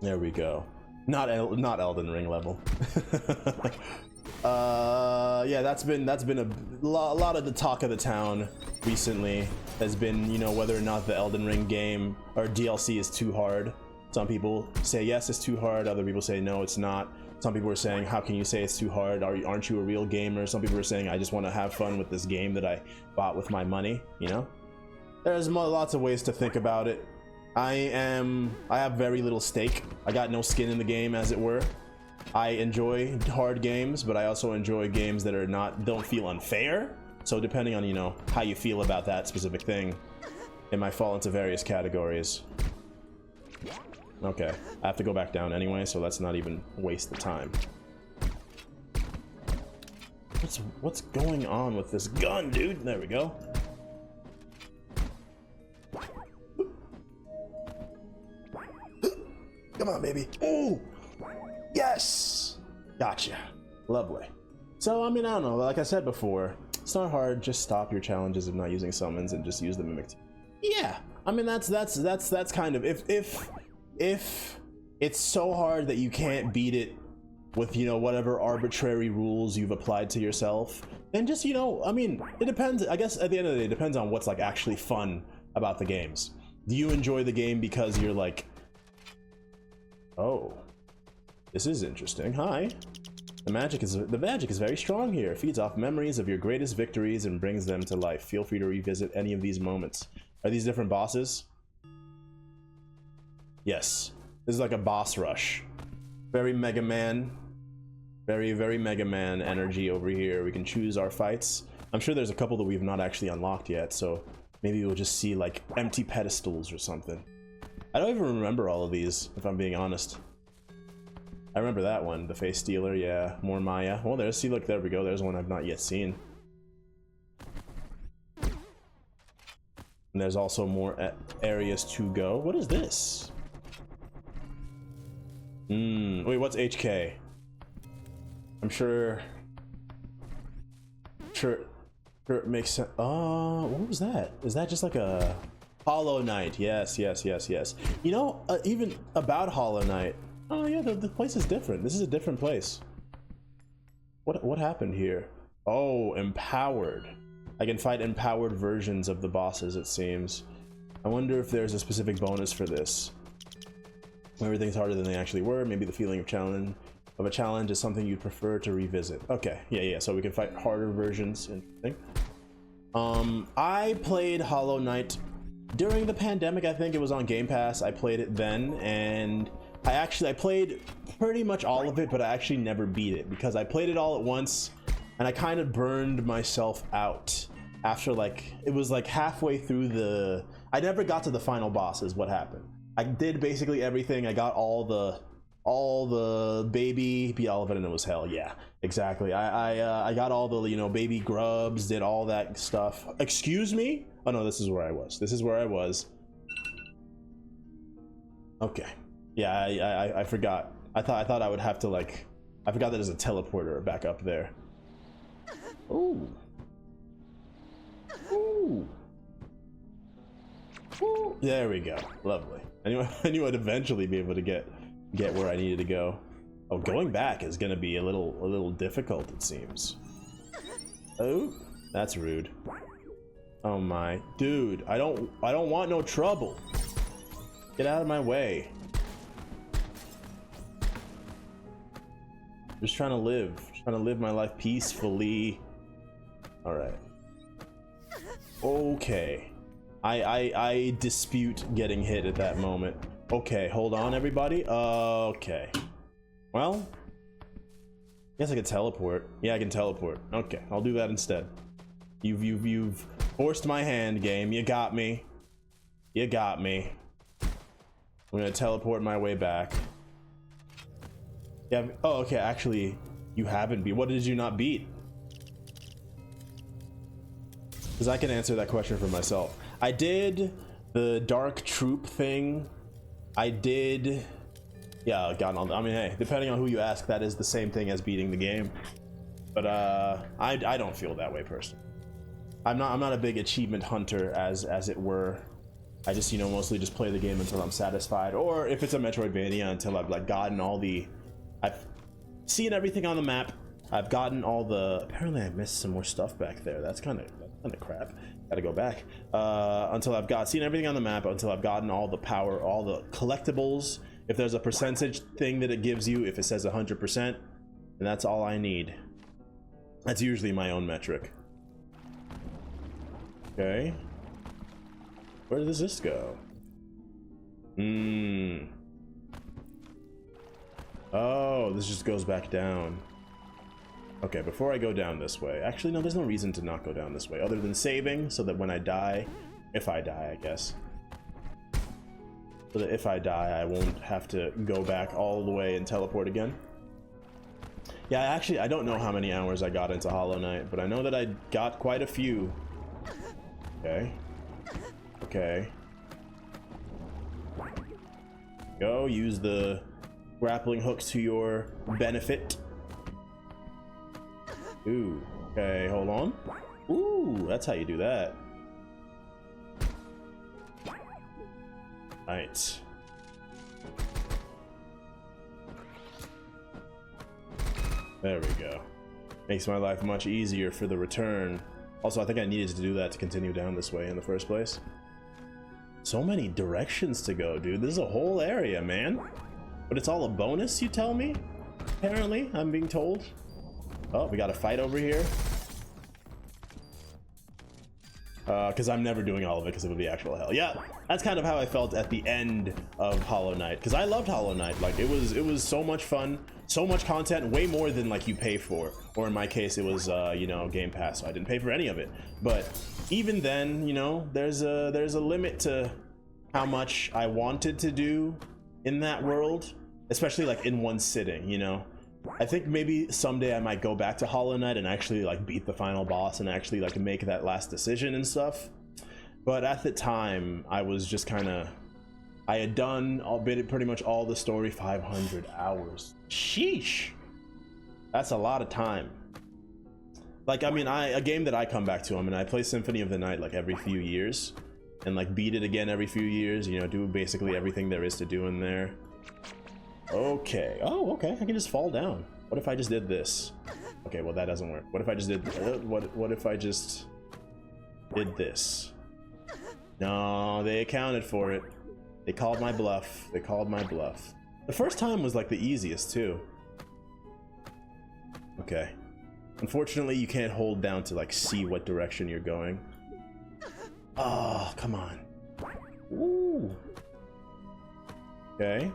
There we go. Not Elden Ring level. Yeah, that's been a lot of the talk of the town recently. Has been, you know, whether or not the Elden Ring game or DLC is too hard. Some people say yes, it's too hard. Other people say no, it's not. Some people are saying, how can you say it's too hard? Aren't you a real gamer? Some people are saying, I just want to have fun with this game that I bought with my money. You know, there's lots of ways to think about it. I have very little stake. I got no skin in the game, as it were. I enjoy hard games, but I also enjoy games that don't feel unfair. So depending on, you know, how you feel about that specific thing, it might fall into various categories. Okay, I have to go back down anyway, so let's not even waste the time. What's going on with this gun, dude? There we go. Come on, baby. Ooh! Yes! Gotcha. Lovely. So, I mean, I don't know. Like I said before, it's not hard. Just stop your challenges of not using summons and just use the mimic. Yeah, I mean, that's kind of... If it's so hard that you can't beat it with, you know, whatever arbitrary rules you've applied to yourself, then just, you know, I mean, it depends. I guess at the end of the day, it depends on what's like actually fun about the games. Do you enjoy the game because you're like, oh, this is interesting. Hi. The magic is very strong here. It feeds off memories of your greatest victories and brings them to life. Feel free to revisit any of these moments. Are these different bosses? Yes. This is like a boss rush. Very Mega Man. Very, very Mega Man energy over here. We can choose our fights. I'm sure there's a couple that we've not actually unlocked yet, so maybe we'll just see like empty pedestals or something. I don't even remember all of these, if I'm being honest. I remember that one, the Face Stealer, yeah. More Maya. Oh, there's, see, look, there we go. There's one I've not yet seen. And there's also more areas to go. What is this? Wait, what's HK? I'm sure it makes sense. What was that? Is that just like a Hollow Knight? Yes. You know, even about Hollow Knight. Oh yeah, the place is different. This is a different place. What happened here? Oh, empowered. I can fight empowered versions of the bosses, it seems. I wonder if there's a specific bonus for this. Everything's harder than they actually were. Maybe the feeling of a challenge is something you'd prefer to revisit. Okay, yeah. So we can fight harder versions. Interesting. I played Hollow Knight during the pandemic. I think it was on Game Pass. I played it then, and I played pretty much all of it, but I actually never beat it because I played it all at once, and I kind of burned myself out after it was like halfway through I never got to the final boss is what happened. I did basically everything. I got all the baby, beat all of it, and it was hell. Yeah, exactly. I got all the baby grubs, did all that stuff. Excuse me? Oh no, this is where I was. Okay. Yeah, I forgot. I thought I would have to I forgot that there's a teleporter back up there. Ooh. Ooh. Ooh. There we go. Lovely. I knew I'd eventually be able to get where I needed to go. Oh, going back is gonna be a little difficult, it seems. Oh, that's rude. Oh my, dude, I don't want no trouble. Get out of my way. Just trying to live my life peacefully. All right. Okay. I dispute getting hit at that moment. Okay, hold on, everybody. Okay. Well, I guess I can teleport. Yeah, I can teleport. Okay, I'll do that instead. You've forced my hand, game. You got me. I'm gonna teleport my way back. Yeah. Oh, okay. Actually, you haven't beat. What did you not beat? Because I can answer that question for myself. I did the Dark Troop thing. I did. Yeah, God, I mean, hey, depending on who you ask, that is the same thing as beating the game. But I don't feel that way personally. I'm not a big achievement hunter as it were. I just mostly just play the game until I'm satisfied, or if it's a Metroidvania, until I've gotten all the. I've seen everything on the map. I've gotten all the. Apparently, I missed some more stuff back there. That's kind of crap. Gotta go back until I've seen everything on the map, until I've gotten all the power, all the collectibles. If there's a percentage thing that it gives you, if it says 100%, then that's all I need. That's usually my own metric. Okay. Where does this go? Oh, this just goes back down. Okay, before I go down this way, actually no, there's no reason to not go down this way other than saving, so that when I die, if I die, I guess, so that if I die, I won't have to go back all the way and teleport again. Yeah, actually, I don't know how many hours I got into Hollow Knight, but I know that I got quite a few. Okay. Go, use the grappling hooks to your benefit. Ooh, okay, hold on. Ooh, that's how you do that. Right. There we go. Makes my life much easier for the return. Also, I think I needed to do that to continue down this way in the first place. So many directions to go, dude. This is a whole area, man. But it's all a bonus, you tell me? Apparently, I'm being told. Oh, we got a fight over here. Because I'm never doing all of it because it would be actual hell. Yeah, that's kind of how I felt at the end of Hollow Knight. Because I loved Hollow Knight. Like, it was so much fun, so much content, way more than like you pay for. Or in my case, it was Game Pass, so I didn't pay for any of it. But even then, there's a limit to how much I wanted to do in that world, especially like in one sitting. I think maybe someday I might go back to Hollow Knight and actually like beat the final boss and actually like make that last decision and stuff. But at the time, I was just I had done pretty much all the story, 500 hours. Sheesh. That's a lot of time. Like, I mean, a game that I come back to, I mean, I play Symphony of the Night like every few years, and like beat it again every few years, you know, do basically everything there is to do in there. Okay. Oh, okay. I can just fall down. What if I just did this? Okay, well that doesn't work. What if I just did what if I just did this? No, they accounted for it. They called my bluff. They called my bluff. The first time was like the easiest too. Okay. Unfortunately, you can't hold down to like see what direction you're going. Oh, come on. Ooh. Okay.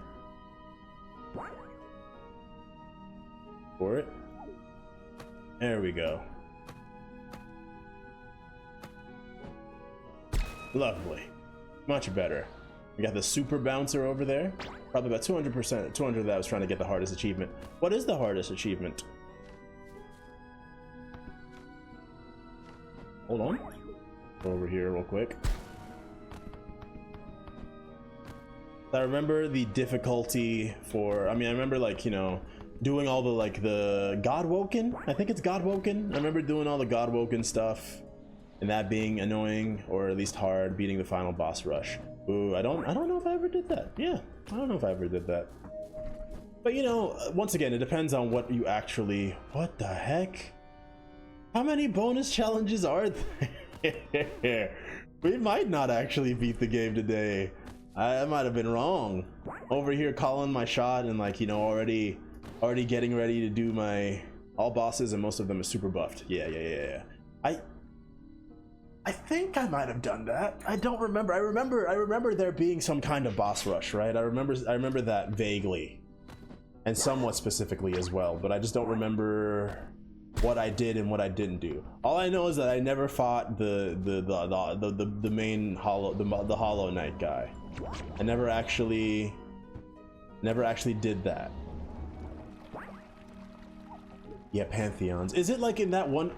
For it. There we go. Lovely. Much better. We got the super bouncer over there. Probably about 200%. 200 of that was trying to get the hardest achievement. What is the hardest achievement? Hold on. Go over here real quick. I remember the difficulty for, I mean, I remember like, you know, doing all the like the Godwoken. I think it's Godwoken. I remember doing all the Godwoken stuff and that being annoying or at least hard, beating the final boss rush. Ooh, I don't know if I ever did that. Yeah, I don't know if I ever did that. But you know, once again, it depends on what you actually, what the heck? How many bonus challenges are there? We might not actually beat the game today. I might have been wrong. Over here calling my shot and like, you know, already getting ready to do my all bosses, and most of them are super buffed. Yeah. I think I might have done that. I don't remember. I remember there being some kind of boss rush, right? I remember that vaguely and somewhat specifically as well, but I just don't remember what I did and what I didn't do. All I know is that I never fought the main Hollow Knight guy. I never actually did that. Yeah, Pantheons. Is it like in that one?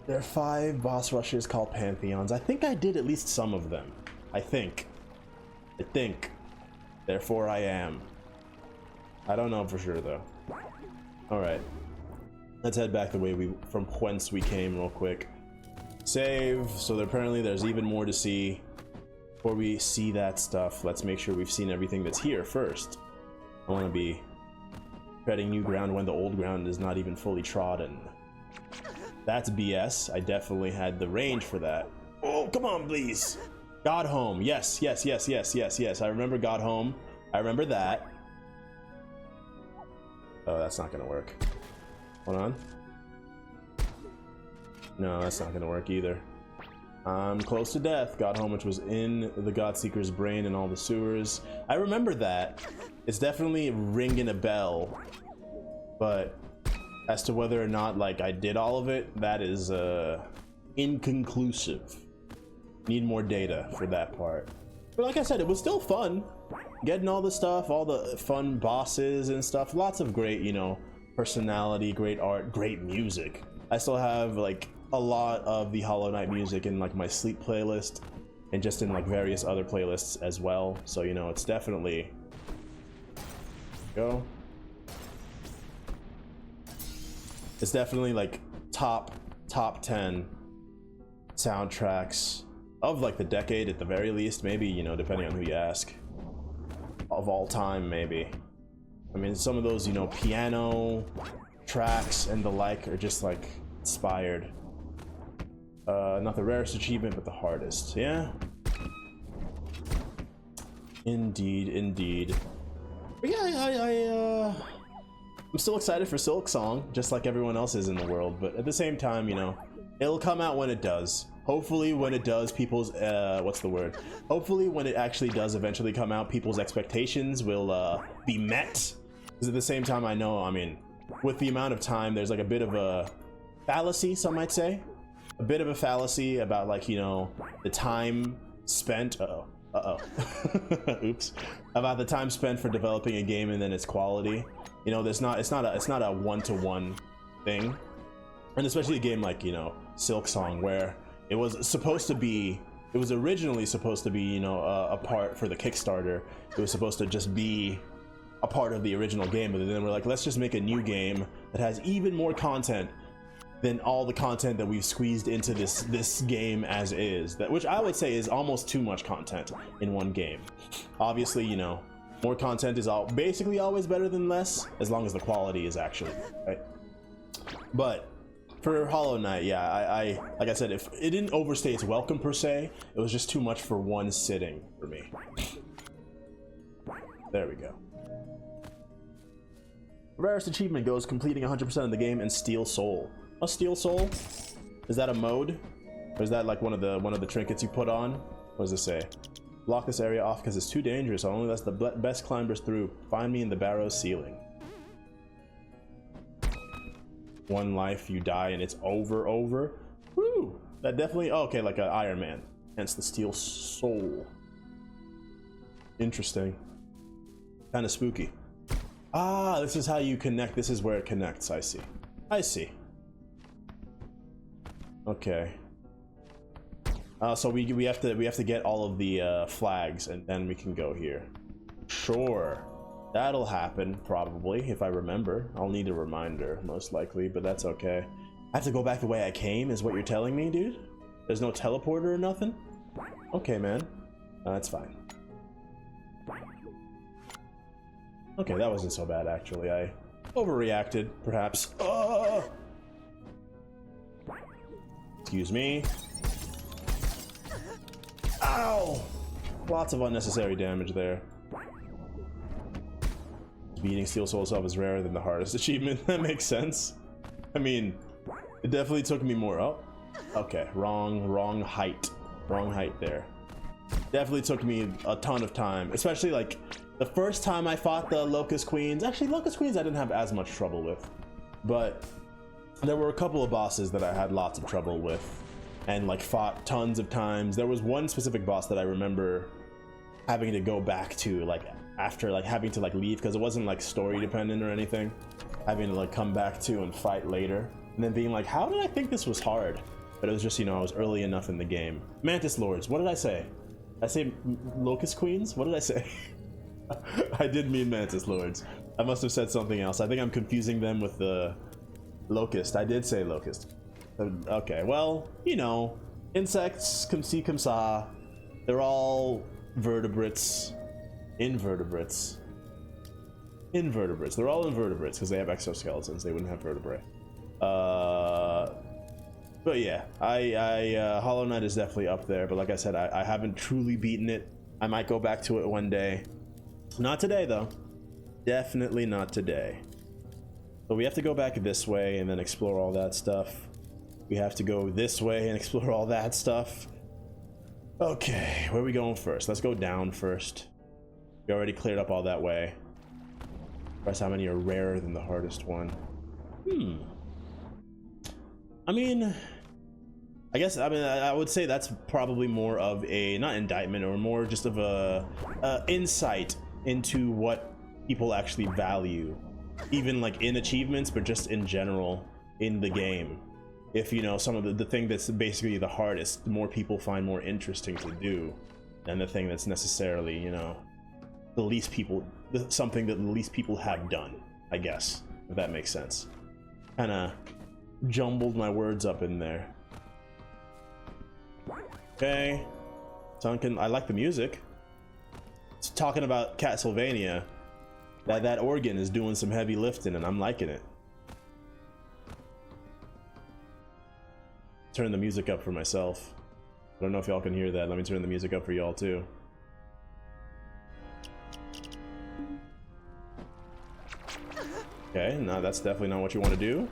There are 5 boss rushes called Pantheons. I think I did at least some of them. I think. Therefore I am. I don't know for sure though. All right. Let's head back the way from whence we came real quick. Save. So apparently there's even more to see. Before we see that stuff, let's make sure we've seen everything that's here first. I want to be treading new ground when the old ground is not even fully trodden. That's BS. I definitely had the range for that. Oh, come on, please. Godhome. Yes. I remember Godhome. I remember that. Oh, that's not gonna work. Hold on. No, that's not gonna work either. I'm close to death. Godhome, which was in the Godseeker's brain and all the sewers. I remember that. It's definitely ringing a bell. But as to whether or not like I did all of it, that is inconclusive. Need more data for that part. But like I said, it was still fun. Getting all the stuff, all the fun bosses and stuff. Lots of great, you know, personality, great art, great music. I still have like a lot of the Hollow Knight music in like my sleep playlist and just in like various other playlists as well. So, you know, it's definitely go. It's definitely like top 10 soundtracks of like the decade at the very least, maybe, you know, depending on who you ask, of all time maybe. I mean, some of those, you know, piano tracks and the like are just like inspired. Not the rarest achievement, but the hardest. Yeah. Indeed. But yeah, I'm still excited for Silksong, just like everyone else is in the world. But at the same time, you know, it'll come out when it does. Hopefully, when it does, people's Hopefully, when it actually does eventually come out, people's expectations will be met. Because at the same time, I know, I mean, with the amount of time, there's like a bit of a fallacy, some might say. A bit of a fallacy about like, you know, the time spent. Oops. About the time spent for developing a game and then its quality. You know, it's not a one-to-one thing. And especially a game like, you know, Silksong, where it was originally supposed to be, you know, a part for the Kickstarter. It was supposed to just be a part of the original game, but then we're like, let's just make a new game that has even more content than all the content that we've squeezed into this game as is. That, which I would say is almost too much content in one game. Obviously, you know, more content is basically always better than less, as long as the quality is actually right. But for Hollow Knight, yeah, I like I said, if it didn't overstay its welcome per se, it was just too much for one sitting for me. There we go. Rarest achievement goes completing 100% of the game in Steel Soul. A Steel Soul? Is that a mode? Or is that like one of the trinkets you put on? What does it say? Block this area off because it's too dangerous. I'll only let the best climbers through. Find me in the Barrow ceiling. One life, you die, and it's over. Woo! That definitely, oh, okay, like an Iron Man. Hence the Steel Soul. Interesting. Kind of spooky. Ah, this is how you connect. This is where it connects. I see. I see. Okay. So we have to get all of the flags, and then we can go here. Sure. That'll happen, probably, if I remember. I'll need a reminder, most likely, but that's okay. I have to go back the way I came, is what you're telling me, dude? There's no teleporter or nothing? Okay, man. That's fine. Okay, that wasn't so bad, actually. I overreacted, perhaps. Oh! Excuse me. Ow! Lots of unnecessary damage there. Beating Steel Soul itself is rarer than the hardest achievement. That makes sense. I mean, it definitely took me more. Oh, okay, wrong height. Wrong height there. Definitely took me a ton of time, especially like the first time I fought the Locust Queens. Actually, Locust Queens I didn't have as much trouble with, but there were a couple of bosses that I had lots of trouble with and like fought tons of times. There was one specific boss that I remember having to go back to, like after like having to like leave because it wasn't like story dependent or anything, having to like come back to and fight later, and then being like, how did I think this was hard? But it was just, you know, I was early enough in the game. Mantis Lords, what did I say? Did I say Locust Queens? What did I say? I did mean Mantis Lords. I must have said something else. I think I'm confusing them with the Locust. I did say Locust. Okay, well, you know, insects, come see, come saw. They're all vertebrates. Invertebrates. They're all invertebrates because they have exoskeletons. They wouldn't have vertebrae. But yeah, Hollow Knight is definitely up there. But like I said, I haven't truly beaten it. I might go back to it one day. Not today, though. Definitely not today. But we have to go back this way and then explore all that stuff. We have to go this way and explore all that stuff. Okay, where are we going first? Let's go down first. We already cleared up all that way. Press how many are rarer than the hardest one. I mean, I would say that's probably more of a, not indictment, or more just of a insight into what people actually value, even like in achievements, but just in general in the game. If you know some of the thing that's basically the hardest, the more people find more interesting to do than the thing that's necessarily, you know, the least people, something that the least people have done, I guess, if that makes sense. Kind of jumbled my words up in there. Okay, Sunken, I like the music. It's talking about Castlevania. That organ is doing some heavy lifting, and I'm liking it. Turn the music up for myself. I don't know if y'all can hear that. Let me turn the music up for y'all too. Okay, no, that's definitely not what you want to do.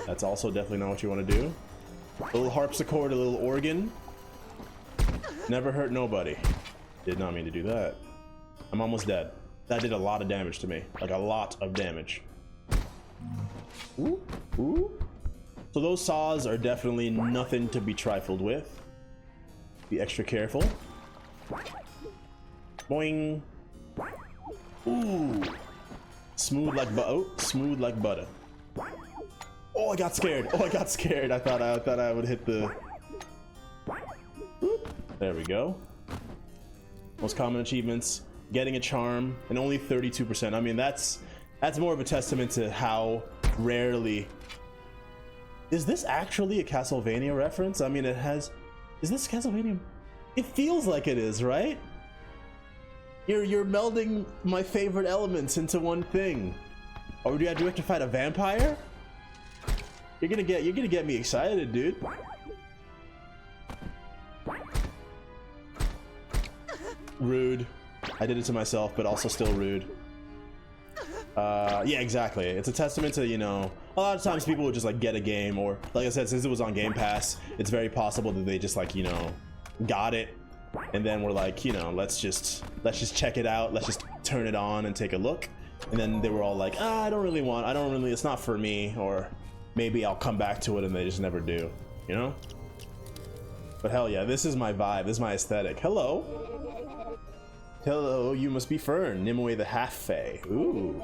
That's also definitely not what you want to do. A little harpsichord, a little organ. Never hurt nobody. Did not mean to do that. I'm almost dead. That did a lot of damage to me. Like a lot of damage. Ooh, ooh. So those saws are definitely nothing to be trifled with. Be extra careful. Boing. Ooh. Smooth like smooth like butter. Oh, I got scared. Oh, I got scared. I thought I would hit the. There we go. Most common achievements: getting a charm, and only 32%. I mean, that's more of a testament to how rarely. Is this actually a Castlevania reference? I mean, it has. Is this Castlevania? It feels like it is, right? You're melding my favorite elements into one thing. Or do you have to fight a vampire? You're gonna get me excited, dude. Rude. I did it to myself, but also still rude. Yeah, exactly. It's a testament to, you know, a lot of times people would just like get a game, or like I said, since it was on Game Pass, it's very possible that they just like, you know, got it and then we're like, you know, let's just check it out, let's just turn it on and take a look. And then they were all like, I don't really, it's not for me, or maybe I'll come back to it, and they just never do, you know? But hell yeah, this is my vibe, this is my aesthetic. Hello. Hello, you must be Fern, Nimue the Half-Fae. Ooh.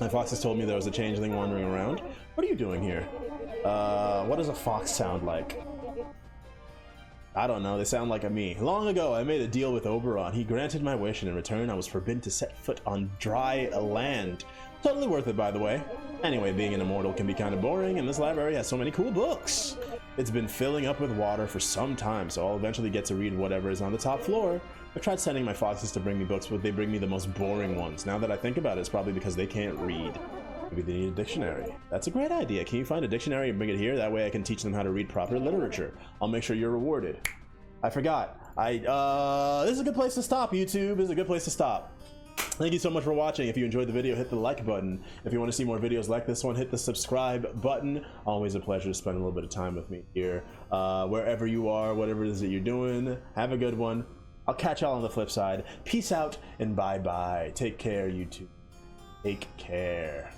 My foxes told me there was a changeling wandering around. What are you doing here? What does a fox sound like? I don't know, they sound like a me. Long ago, I made a deal with Oberon. He granted my wish, and in return, I was forbidden to set foot on dry land. Totally worth it, by the way. Anyway, being an immortal can be kind of boring, and this library has so many cool books. It's been filling up with water for some time, so I'll eventually get to read whatever is on the top floor. I tried sending my foxes to bring me books, but they bring me the most boring ones. Now that I think about it, it's probably because they can't read. Maybe they need a dictionary. That's a great idea. Can you find a dictionary and bring it here? That way I can teach them how to read proper literature. I'll make sure you're rewarded. I forgot. This is a good place to stop, YouTube. This is a good place to stop. Thank you so much for watching. If you enjoyed the video, hit the like button. If you want to see more videos like this one, hit the subscribe button. Always a pleasure to spend a little bit of time with me here. Wherever you are, whatever it is that you're doing, have a good one. I'll catch y'all on the flip side. Peace out and bye-bye. Take care, YouTube. Take care.